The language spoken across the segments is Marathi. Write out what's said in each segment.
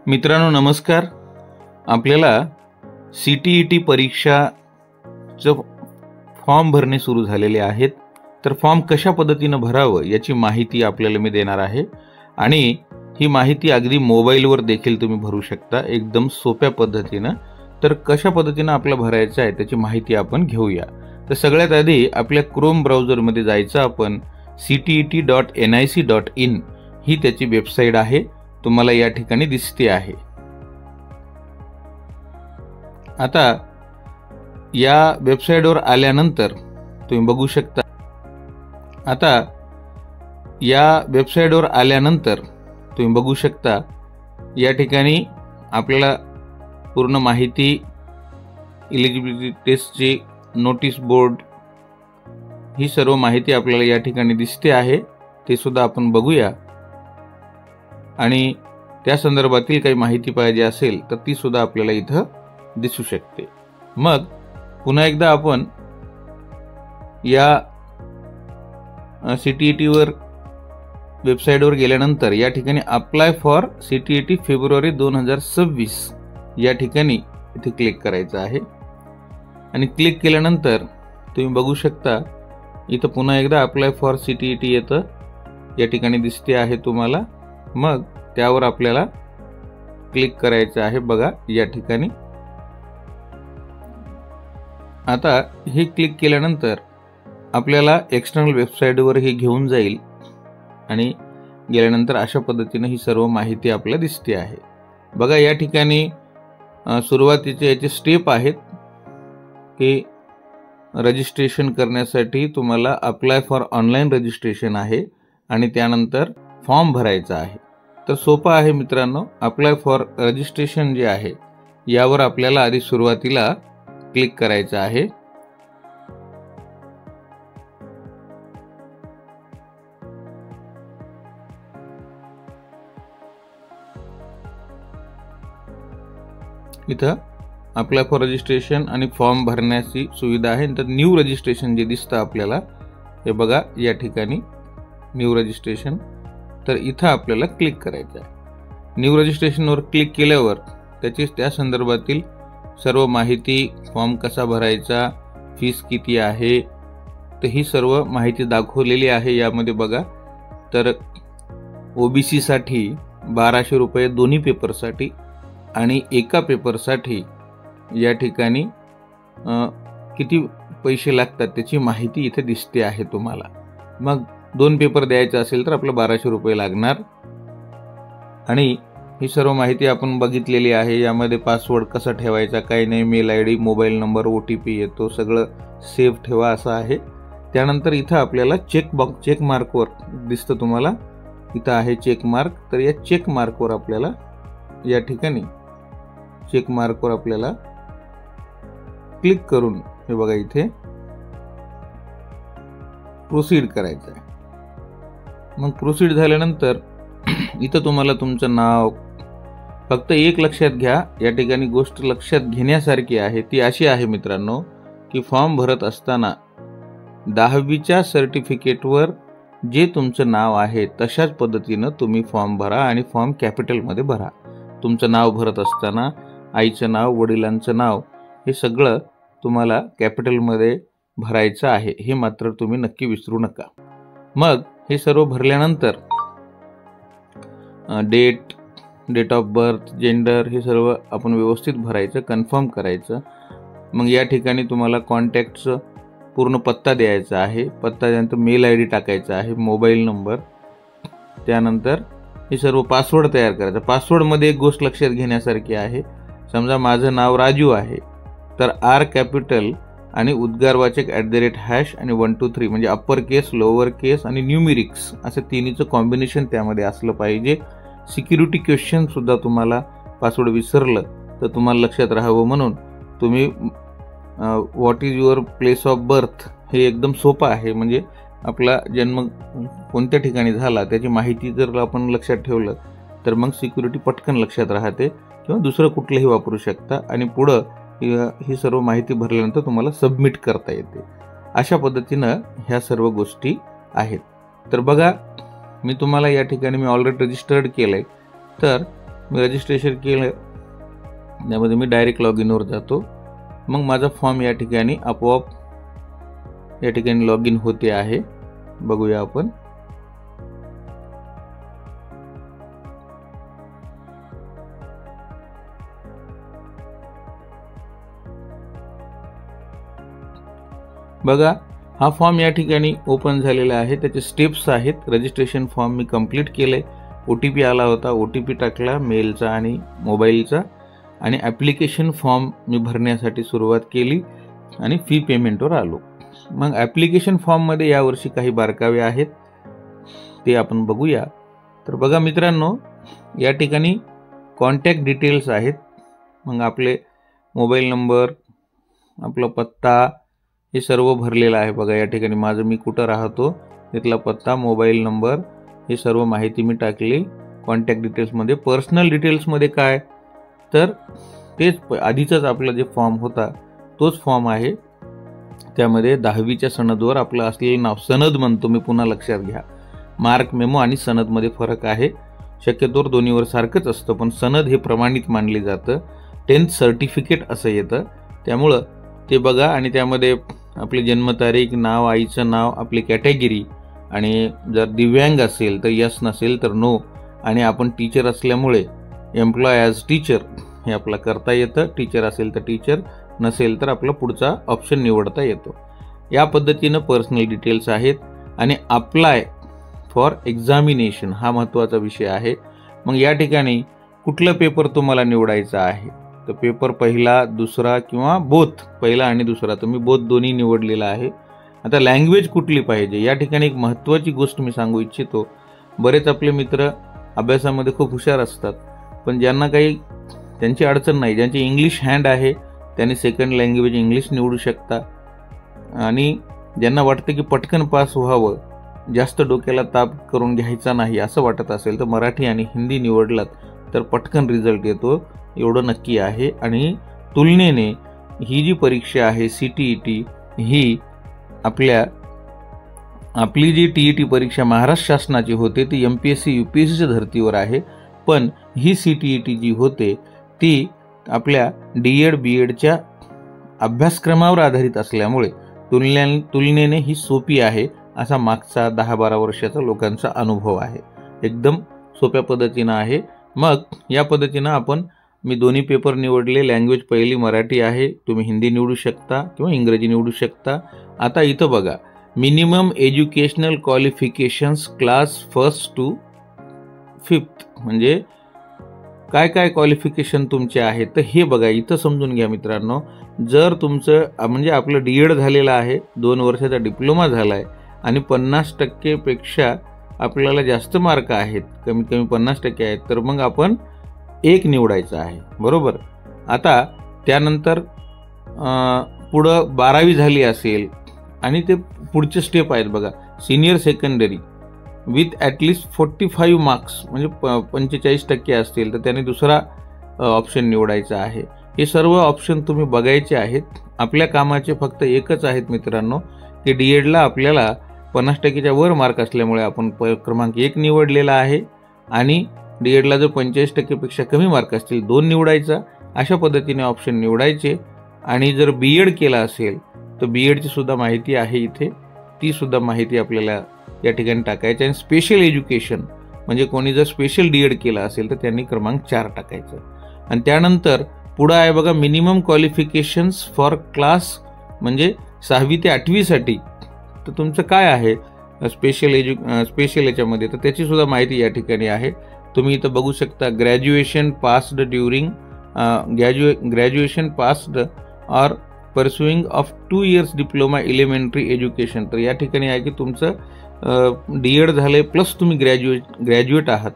मित्रांनो नमस्कार। आपल्याला CTET परीक्षाचं फॉर्म भरणे सुरू झालेले आहेत। तर फॉर्म कशा पद्धतीने भरावं याची माहिती आपल्याला मी देणार आहे आणि ही माहिती अगदी मोबाईलवर देखील तुम्ही भरू शकता एकदम सोप्या पद्धतीने। तर कशा पद्धतीने आपल्याला भरायचं आहे त्याची माहिती आपण घेऊया। तर सगळ्यात आधी आपल्या क्रोम ब्राउझरमध्ये जायचं आपण ctet.nic.in ही त्याची वेबसाईट आहे, तुम्हाला या ठिकाणी दिसते आहे। आता या वेबसाईटवर आल्यानंतर तुम्ही बघू शकता, या ठिकाणी आपल्याला पूर्ण माहिती, एलिजिबिलिटी टेस्टची नोटीस बोर्ड ही सर्व माहिती आपल्याला या ठिकाणी दिसते आहे, ते सुद्धा आपण बघूया। आणि त्या संदर्भातील काही माहिती पाहिजे असेल तर ती सुद्धा आपल्याला इथं दिसू शकते। मग पुन्हा एकदा आपण या CTET वर वेबसाईटवर गेल्यानंतर या ठिकाणी अप्लाय फॉर CTET फेब्रुवारी 2026 या ठिकाणी इथे क्लिक करायचं आहे। आणि क्लिक केल्यानंतर तुम्ही बघू शकता इथं पुन्हा एकदा अप्लाय फॉर CTET येतं, या ठिकाणी दिसते आहे तुम्हाला। मग त्यावर आपल्याला क्लिक करायचं आहे, बघा या ठिकाणी। आता हे क्लिक केल्यानंतर आपल्याला एक्सटर्नल वेबसाईटवर हे घेऊन जाईल आणि गेल्यानंतर अशा पद्धतीने ही सर्व माहिती आपल्याला दिसते आहे। बघा या ठिकाणी सुरुवातीचे याचे स्टेप आहेत की रजिस्ट्रेशन करण्यासाठी तुम्हाला अप्लाय फॉर ऑनलाईन रजिस्ट्रेशन आहे आणि त्यानंतर फॉर्म भरायचा आहे। तर सोपं आहे मित्रांनो। अप्लाय फॉर रजिस्ट्रेशन जे आहे यावर आपल्याला आधी सुरुवातीला क्लिक करायचं आहे। इथं अप्लाय फॉर रजिस्ट्रेशन आणि फॉर्म भरण्याची सुविधा आहे। तर न्यू रजिस्ट्रेशन जे दिसतं आपल्याला, हे बघा या ठिकाणी न्यू रजिस्ट्रेशन, तर इथं आपल्याला क्लिक करायचं आहे। न्यू रजिस्ट्रेशनवर क्लिक केल्यावर त्या संदर्भातील सर्व माहिती, फॉर्म कसा भरायचा, फीस किती आहे, तर ही सर्व माहिती दाखवलेली आहे यामध्ये बघा। तर OBC साठी 1200 रुपये दोन्ही पेपरसाठी आणि एका पेपरसाठी या ठिकाणी किती पैसे लागतात त्याची माहिती इथे दिसते आहे तुम्हाला। मग 2 पेपर द्यायचा असेल तर आपलं 1200 रुपये लागणार। आणि ही सर्व माहिती आपण बघितलेली आहे। यामध्ये पासवर्ड कसा ठेवायचा, काही नाही, mail ID, mobile number, OTP येतो, सगळं सेव्ह ठेवा असं आहे। त्यानंतर इथं आपल्याला चेक मार्कवर दिसतं तुम्हाला, इथं आहे चेक मार्क। तर या चेक मार्कवर आपल्याला या ठिकाणी क्लिक करून हे बघा इथे प्रोसीड करायचं आहे। मग प्रोसीड झाल्यानंतर इथं तुम्हाला तुमचं नाव, फक्त एक लक्षात घ्या, या ठिकाणी गोष्ट लक्षात घेण्यासारखी आहे, ती अशी आहे मित्रांनो की फॉर्म भरत असताना 10वीच्या सर्टिफिकेटवर जे तुमचं नाव आहे तशाच पद्धतीनं तुम्ही फॉर्म भरा आणि फॉर्म कॅपिटलमध्ये भरा। तुमचं नाव भरत असताना आईचं नाव, वडिलांचं नाव हे सगळं तुम्हाला कॅपिटलमध्ये भरायचं आहे, हे मात्र तुम्ही नक्की विसरू नका। मग हे सर्व भरल्यानंतर डेट ऑफ बर्थ, जेंडर हे सर्व आपण व्यवस्थित भरायचं, कन्फर्म करायचं। मग या ठिकाणी तुम्हाला कॉन्टॅक्टचं पूर्ण पत्ता द्यायचा आहे, पत्ता त्यानंतर मेल ID टाकायचा आहे, मोबाईल नंबर, त्यानंतर हे सर्व पासवर्ड तयार करायचा। पासवर्डमध्ये एक गोष्ट लक्षात घेण्यासारखी आहे, समजा माझं नाव राजू आहे तर R कॅपिटल आणि उद्गारवाचक @ आणि 1 2 3 म्हणजे अप्पर केस, लोअर केस आणि न्यूमेरिक्स असं तिन्हीचं कॉम्बिनेशन त्यामध्ये असलं पाहिजे। सिक्युरिटी क्वेश्चन सुद्धा तुम्हाला पासवर्ड विसरलं तर तुम्हाला लक्षात राहावं म्हणून तुम्ही what is your place of birth हे एकदम सोपं आहे, म्हणजे आपला जन्म कोणत्या ठिकाणी झाला त्याची माहिती जर आपण लक्षात ठेवलं तर मग सिक्युरिटी पटकन लक्षात राहते, किंवा दुसरं कुठलंही वापरू शकता आणि पुढं ही सर्व माहिती भरल्यानंतर तुम्हाला सबमिट करता येते। अशा पद्धतीनं ह्या सर्व गोष्टी आहेत। तर बघा मी तुम्हाला या ठिकाणी ऑलरेडी रजिस्टर्ड केलंय, तर मी रजिस्ट्रेशन केलं, त्यामध्ये मी डायरेक्ट लॉग इनवर जातो. मग माझा फॉर्म या ठिकाणी आपोआप या ठिकाणी लॉग इन होते आहे. बघूया आपण. बघा, हा फॉर्म या ठिकाणी ओपन झालेला आहे. त्याचे स्टेप्स आहेत. रजिस्ट्रेशन फॉर्म मी कंप्लीट केले. OTP आला होता, OTP टाकला मेलचा आणि मोबाईलचा, आणि ॲप्लिकेशन फॉर्म मी भरण्यासाठी सुरुवात केली आणि फी पेमेंटवर आलो. मग ॲप्लिकेशन फॉर्ममध्ये यावर्षी काही बारकावे आहेत, ते आपण बघूया. तर बघा मित्रांनो, या ठिकाणी कॉन्टॅक्ट डिटेल्स आहेत. मग आपले मोबाईल नंबर, आपला पत्ता, हे सर्व भरलेलं आहे. बघा या ठिकाणी माझं मी कुठं राहतो तिथला पत्ता, मोबाईल नंबर, हे सर्व माहिती मी टाकली. कॉन्टॅक्ट डिटेल्समध्ये पर्सनल डिटेल्समध्ये काय, तर तेच आधीचाच आपला जे फॉर्म होता तोच फॉर्म आहे. त्यामध्ये 10वीच्या सनदवर आपलं असलेलं नाव, सनद म्हणतो मी, पुन्हा लक्षात घ्या. मार्क मेमो आणि सनदमध्ये फरक आहे. शक्यतोवर दोन्हीवर सारखंच असतं, पण सनद हे प्रमाणित मानले जातं. 10th सर्टिफिकेट असं येतं, त्यामुळं ते बघा. आणि त्यामध्ये आपली जन्मतारीख, नाव, आईचं नाव, आपली कॅटेगरी, आणि जर दिव्यांग असेल तर यस, नसेल तर नो. आणि आपण टीचर असल्यामुळे एम्प्लॉय ॲज टीचर हे आपलं करता येतं. टीचर असेल तर टीचर, नसेल तर आपला पुढचा ऑप्शन निवडता येतो. या पद्धतीनं पर्सनल डिटेल्स आहेत. आणि अप्लाय फॉर एक्झामिनेशन हा महत्त्वाचा विषय आहे. मग या ठिकाणी कुठला पेपर तुम्हाला निवडायचा आहे, तर पेपर पहिला, दुसरा किंवा बोथ, पहिला आणि दुसरा, तुम्ही बोथ दोन्ही निवडलेला आहे. आता लँग्वेज कुठली पाहिजे, या ठिकाणी एक महत्त्वाची गोष्ट मी सांगू इच्छितो. बरेच आपले मित्र अभ्यासामध्ये खूप हुशार असतात, पण ज्यांना काही त्यांची अडचण नाही, ज्यांची इंग्लिश हँड आहे त्यांनी सेकंड लँग्वेज इंग्लिश निवडू शकता. आणि ज्यांना वाटतं की पटकन पास व्हावं, जास्त डोक्याला ताप करून घ्यायचा नाही असं वाटत असेल, तर मराठी आणि हिंदी निवडलात तर पटकन रिझल्ट येतो, एवढं नक्की आहे. आणि तुलनेने ही जी परीक्षा आहे CTET, ही आपली जी TET परीक्षा महाराष्ट्र शासनाची होते ती MPSC UPSCच्या धर्तीवर आहे. पण ही CTET जी होते ती आपल्या DED BEDच्या अभ्यासक्रमावर आधारित असल्यामुळे तुलनेने ही सोपी आहे, असा मागचा 10-12 वर्षाचा लोकांचा अनुभव आहे. एकदम सोप्या पद्धतीनं आहे. मग या पद्धतीनं मी दोन्ही पेपर निवडले. लँग्वेज पहिली मराठी आहे, तुम्ही हिंदी निवडू शकता किंवा इंग्रजी निवडू शकता. आता इथं बघा, minimum educational qualifications class 1st to 5th, म्हणजे काय काय क्वालिफिकेशन तुमचे आहेत, तर हे बघा इथं समजून घ्या मित्रांनो. जर तुमचं म्हणजे आपलं DED झालेलं आहे, 2 वर्षाचा डिप्लोमा झाला आहे आणि 50% पेक्षा आपल्याला जास्त मार्क आहेत, कमीत कमी 50% आहेत, तर मग आपण 1 निवडायचं आहे, बरोबर. आता त्यानंतर पुढं 12वी झाली असेल आणि ते पुढचे स्टेप आहेत बघा, senior secondary with at least 45 marks म्हणजे 45% असतील तर त्याने दुसरा ऑप्शन निवडायचा आहे. हे सर्व ऑप्शन तुम्ही बघायचे आहेत. आपल्या कामाचे फक्त एकच आहेत मित्रांनो, की DEDला आपल्याला 50%च्या वर मार्क असल्यामुळे आपण क्रमांक 1 निवडलेला आहे. आणि DEDला जर 45%पेक्षा कमी मार्क असतील 2 निवडायचा, अशा पद्धतीने ऑप्शन निवडायचे. आणि जर BED केला असेल तर BEDची सुद्धा माहिती आहे इथे, ती सुद्धा माहिती आपल्याला या ठिकाणी टाकायची. आणि स्पेशल एज्युकेशन म्हणजे कोणी जर स्पेशल DED केला असेल तर त्यांनी क्रमांक 4 टाकायचं. आणि त्यानंतर पुढं आहे बघा, मिनिमम क्वालिफिकेशन्स फॉर क्लास म्हणजे 6वी ते 8वीसाठी, तर तुमचं काय आहे स्पेशल याच्यामध्ये, तर त्याची सुद्धा माहिती या ठिकाणी आहे. तुम्ही इथं बघू शकता, graduation passed during graduation passed or pursuing of 2 years diploma elementary education. तर या ठिकाणी आहे की तुमचं DED झालंय प्लस तुम्ही ग्रॅज्युएट आहात,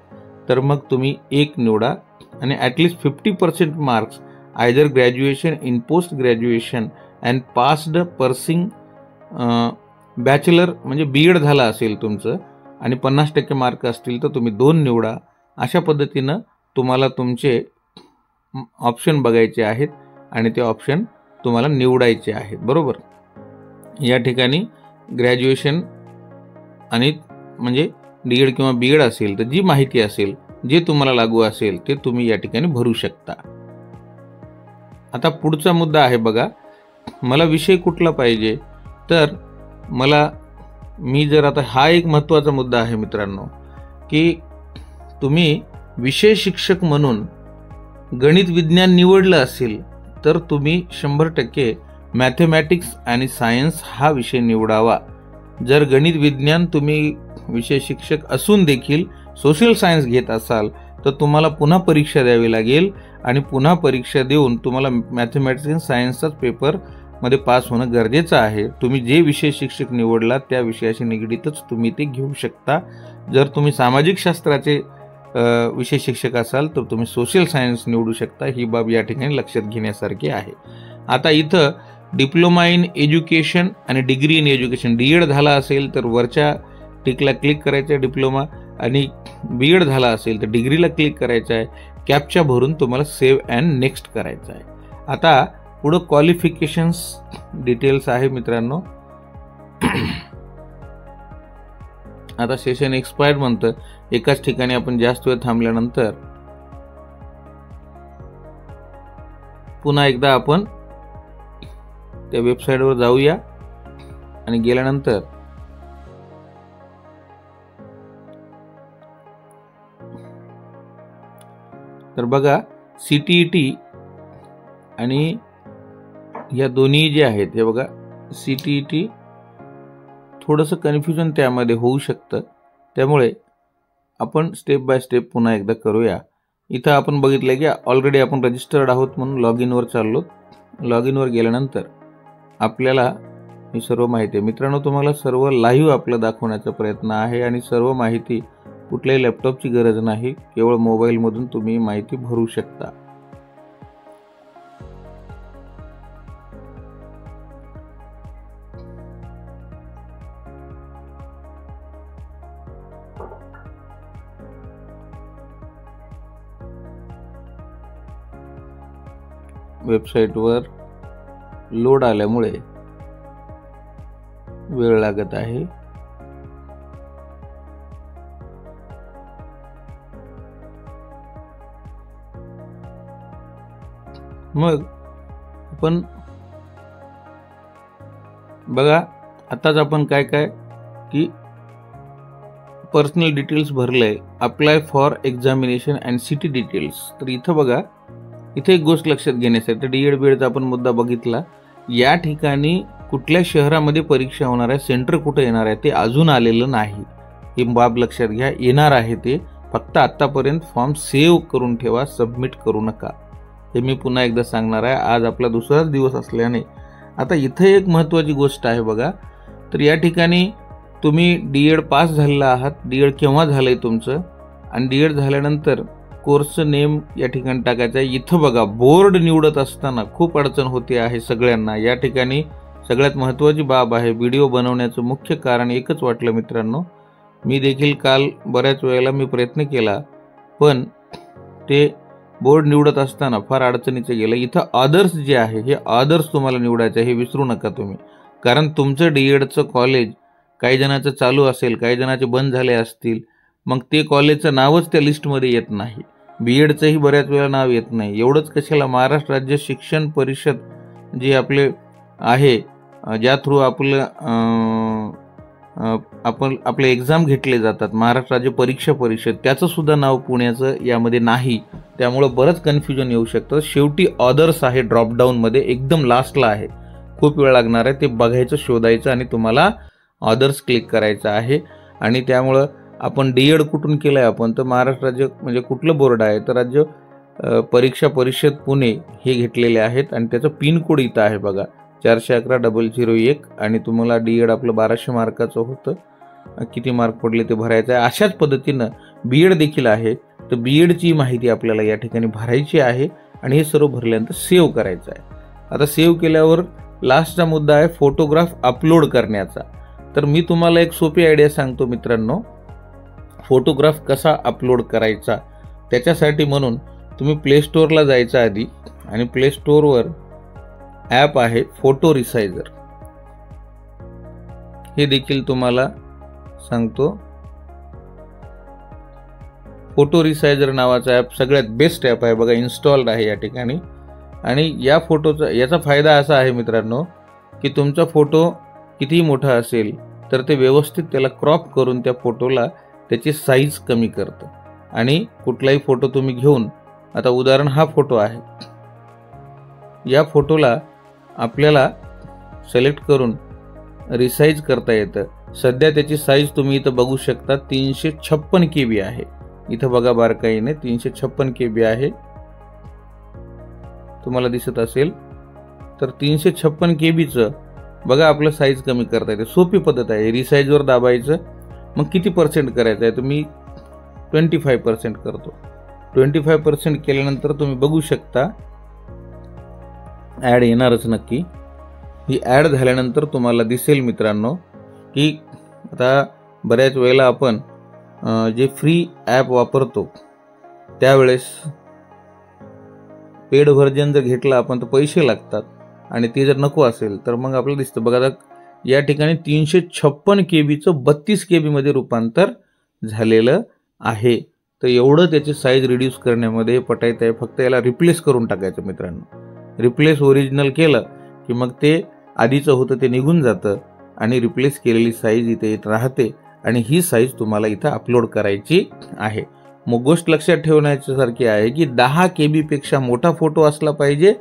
तर मग तुम्ही 1 निवडा. आणि at least 50% marks either graduation in post graduation and passed pursuing bachelor म्हणजे BED झाला असेल तुमचं आणि 50% मार्क असतील तर तुम्ही 2 निवडा. अशा पद्धतीनं तुम्हाला तुमचे ऑप्शन बघायचे आहेत आणि ते ऑप्शन तुम्हाला निवडायचे आहेत, बरोबर. या ठिकाणी ग्रॅज्युएशन आणि म्हणजे DED किंवा BED असेल तर जी माहिती असेल जे तुम्हाला लागू असेल ते तुम्ही या ठिकाणी भरू शकता. आता पुढचा मुद्दा आहे बघा, मला विषय कुठला पाहिजे. तर मी जर आता हा एक महत्त्वाचा मुद्दा आहे मित्रांनो, की तुम्ही विषय शिक्षक म्हणून गणित विज्ञान निवडलं असेल तर तुम्ही 100% मॅथमॅटिक्स आणि सायन्स हा विषय निवडावा. जर गणित विज्ञान तुम्ही विषय शिक्षक असून देखील सोशल सायन्स घेत असाल तर तुम्हाला पुन्हा परीक्षा द्यावी लागेल आणि पुन्हा परीक्षा देऊन तुम्हाला मॅथमॅटिक्स आणि सायन्सचाच पेपरमध्ये पास होणं गरजेचं आहे. तुम्ही जे विषय शिक्षक निवडला त्या विषयाशी निगडीतच तुम्ही ते घेऊ शकता. जर तुम्ही सामाजिक शास्त्राचे विषय शिक्षक असाल तर तुम्ही सोशल सायन्स निवडू शकता. ही बाब या ठिकाणी लक्षात घेण्यासारखी आहे. आता इथं डिप्लोमा इन एज्युकेशन आणि डिग्री इन एज्युकेशन, डीएड झाला असेल तर वरच्या टिकला क्लिक करायचं आहे डिप्लोमा, आणि बीएड झाला असेल तर डिग्रीला क्लिक करायचं आहे. कॅप्चा भरून तुम्हाला सेव्ह अँड नेक्स्ट करायचं आहे. आता पुढं क्वालिफिकेशन्स डिटेल्स आहे मित्रांनो. आता सेशन एक्सपायर्ड म्हणतं, एकाच ठिकाणी आपण जास्त वेळ थांबल्यानंतर पुन्हा एकदा आपण त्या वेबसाईटवर जाऊया आणि गेल्यानंतर तर बघा CTET आणि या दोन्ही जे आहेत हे बघा, CTET थोडंसं कन्फ्युजन त्यामध्ये होऊ शकतं, त्यामुळे आपण स्टेप बाय स्टेप पुन्हा एकदा करूया. इथं आपण बघितलं की ऑलरेडी आपण रजिस्टर्ड आहोत म्हणून लॉग इनवर चाललो. लॉग इनवर गेल्यानंतर आपल्याला ही सर्व माहिती आहे. मित्रांनो, तुम्हाला सर्व लाईव्ह आपलं दाखवण्याचा प्रयत्न आहे आणि सर्व माहिती कुठल्याही लॅपटॉपची गरज नाही, केवळ मोबाईलमधून तुम्ही माहिती भरू शकता. वेबसाईटवर लोड आल्यामुळे वेळ लागत आहे. मग आपण बघा, आताच आपण काय की पर्सनल डिटेल्स भरलंय, apply for examination and city details. तर इथं बघा, इथे एक गोष्ट लक्षात घेण्यासाठी, डीएड बीएडचा आपण मुद्दा बघितला. या ठिकाणी कुठल्या शहरामध्ये परीक्षा होणार आहे, सेंटर कुठे येणार आहे ते अजून आलेलं नाही. ही बाब लक्षात घ्या. येणार आहे ते, फक्त आतापर्यंत फॉर्म सेव्ह करून ठेवा, सबमिट करू नका. हे मी पुन्हा एकदा सांगणार आहे. आज आपला दुसराच दिवस असल्याने आता इथे एक महत्त्वाची गोष्ट आहे बघा. तर या ठिकाणी तुम्ही डीएड पास झालेला आहात, डीएड केव्हा झालंय तुमचं, आणि डीएड झाल्यानंतर कोर्सचं नेम या ठिकाणी टाकायचं आहे. इथं बघा, बोर्ड निवडत असताना खूप अडचण होते आहे सगळ्यांना. या ठिकाणी सगळ्यात महत्त्वाची बाब आहे, व्हिडिओ बनवण्याचं मुख्य कारण एकच वाटलं मित्रांनो. मी देखील काल बऱ्याच वेळेला मी प्रयत्न केला, पण ते बोर्ड निवडत असताना फार अडचणीचं गेलं. इथं अदर्स जे आहे, हे अदर्स तुम्हाला निवडायचं आहे, हे विसरू नका तुम्ही. कारण तुमचं डीएडचं कॉलेज काही जणांचं चालू असेल, काही जणांचे बंद झाले असतील, मग ते कॉलेजचं नावच त्या लिस्टमध्ये येत नाही. बीएडचंही बऱ्याच वेळा नाव येत नाही. एवढंच कशाला, महाराष्ट्र राज्य शिक्षण परिषद जे आपले आहे, ज्या थ्रू आपले एक्झाम घेतले जातात, महाराष्ट्र राज्य परीक्षा परिषद, त्याचं सुद्धा नाव पुण्याचं यामध्ये नाही. त्यामुळं बरंच कन्फ्युजन येऊ शकतं. शेवटी ऑदर्स आहे, ड्रॉपडाऊनमध्ये एकदम लास्टला आहे. खूप वेळ लागणार आहे ते बघायचं, शोधायचं आणि तुम्हाला ऑदर्स क्लिक करायचं आहे. आणि त्यामुळं आपण डीएड कुठून केलं आहे आपण, तर महाराष्ट्र राज्य म्हणजे कुठलं बोर्ड आहे, तर राज्य परीक्षा परिषद पुणे हे घेतलेले आहेत. आणि त्याचं पिनकोड इथं आहे बघा, 411-001. आणि तुम्हाला डीएड आपलं 1200 मार्काचं होतं. किती मार्क पडले ते भरायचं आहे. अशाच पद्धतीनं बीएड देखील आहे. तर बीएडची माहिती आपल्याला या ठिकाणी भरायची आहे आणि हे सर्व भरल्यानंतर सेव्ह करायचं आहे. आता सेव्ह केल्यावर लास्टचा मुद्दा आहे फोटोग्राफ अपलोड करण्याचा. तर मी तुम्हाला एक सोपी आयडिया सांगतो मित्रांनो, फोटोग्राफ कसा अपलोड करायचा. त्याच्यासाठी म्हणून तुम्ही प्ले स्टोअरला जायचं आधी, आणि प्ले स्टोअरवर ॲप आहे फोटो रिसायझर, हे देखील तुम्हाला सांगतो. फोटो रिसायझर नावाचा ॲप सगळ्यात बेस्ट ॲप आहे बघा, इन्स्टॉल्ड आहे या ठिकाणी. आणि या फोटोचा याचा फायदा असा आहे मित्रांनो की तुमचा फोटो कितीही मोठा असेल तर ते व्यवस्थित त्याला क्रॉप करून त्या फोटोला त्याची साईज कमी करतं. आणि कुठलाही फोटो तुम्ही घेऊन, आता उदाहरण हा फोटो आहे, या फोटोला आपल्याला सिलेक्ट करून रिसाईज करता येतं. सध्या त्याची साईज तुम्ही इथं बघू शकता 356 KB आहे. इथं बघा बारकाईने 356 KB आहे, तुम्हाला दिसत असेल. तर 356 KBचं बघा आपलं साईज कमी करता येते. सोपी पद्धत आहे. रिसाईजवर दाबायचं, मग किती % करायचं आहे तर मी 25% करतो. 25% केल्यानंतर तुम्ही बघू शकता ॲड येणारच नक्की. ही ॲड झाल्यानंतर तुम्हाला दिसेल मित्रांनो की आता बऱ्याच वेळेला आपण जे फ्री ॲप वापरतो त्यावेळेस पेड व्हर्जन जर घेतला आपण तर पैसे लागतात, आणि ते जर नको असेल तर मग आपल्याला दिसतं बघा या ठिकाणी 356 KBचं 32 KB मध्ये रूपांतर झालेलं आहे. तर एवढं त्याची साईज रिड्यूस करण्यामध्ये पटायत आहे. फक्त याला रिप्लेस करून टाकायचं मित्रांनो. रिप्लेस ओरिजिनल केलं की मग ते आधीचं होतं ते निघून जातं आणि रिप्लेस केलेली साईज इथे येत राहते, आणि ही साईज तुम्हाला इथं अपलोड करायची आहे. मग गोष्ट लक्षात ठेवण्यासारखी आहे की 10 KB पेक्षा मोठा फोटो असला पाहिजे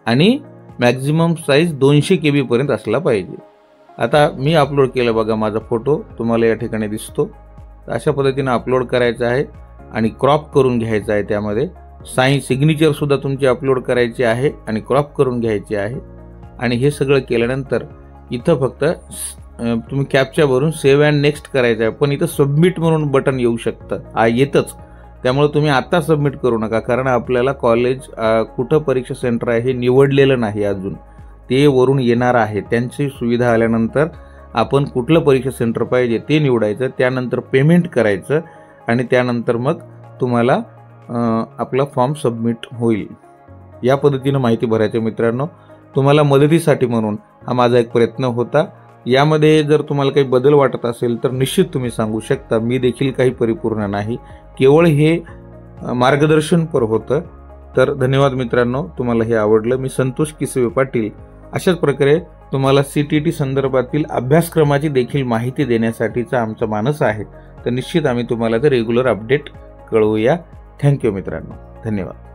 आणि मॅक्झिमम साईज 200 KB पर्यंत असला पाहिजे. आता मी अपलोड केलं बघा माझा फोटो, तुम्हाला या ठिकाणी दिसतो. अशा पद्धतीने अपलोड करायचा आहे आणि क्रॉप करून घ्यायचा आहे. त्यामध्ये सिग्नेचर सुद्धा तुमची अपलोड करायची आहे आणि क्रॉप करून घ्यायची आहे. आणि हे सगळं केल्यानंतर इथं फक्त तुम्ही कॅप्चा भरून सेव्ह अँड नेक्स्ट करायचं आहे. पण इथं सबमिट म्हणून बटन येऊ शकतं, येतच. त्यामुळे तुम्ही आता सबमिट करू नका, कारण आपल्याला कॉलेज कुठं परीक्षा सेंटर आहे हे निवडलेलं नाही अजून, ते वरून येणार आहे. त्यांची सुविधा आल्यानंतर आपण कुठलं परीक्षा सेंटर पाहिजे ते निवडायचं, त्यानंतर पेमेंट करायचं आणि त्यानंतर मग तुम्हाला आपला फॉर्म सबमिट होईल. या पद्धतीनं माहिती भरायची मित्रांनो. तुम्हाला मदतीसाठी म्हणून हा माझा एक प्रयत्न होता. यामध्ये जर तुम्हाला काही बदल वाटत असेल तर निश्चित तुम्ही सांगू शकता. मी देखील काही परिपूर्ण नाही, केवळ हे मार्गदर्शनपर होतं. तर धन्यवाद मित्रांनो, तुम्हाला हे आवडलं. मी संतोष किसवे पाटील. अशाच प्रकारे तुम्हाला CTT संदर्भातील अभ्यासक्रमाची देखील माहिती देण्यासाठीचा आमचा मानस आहे. तर निश्चित आम्ही तुम्हाला ते रेग्युलर अपडेट कळवूया. थँक्यू मित्रांनो, धन्यवाद.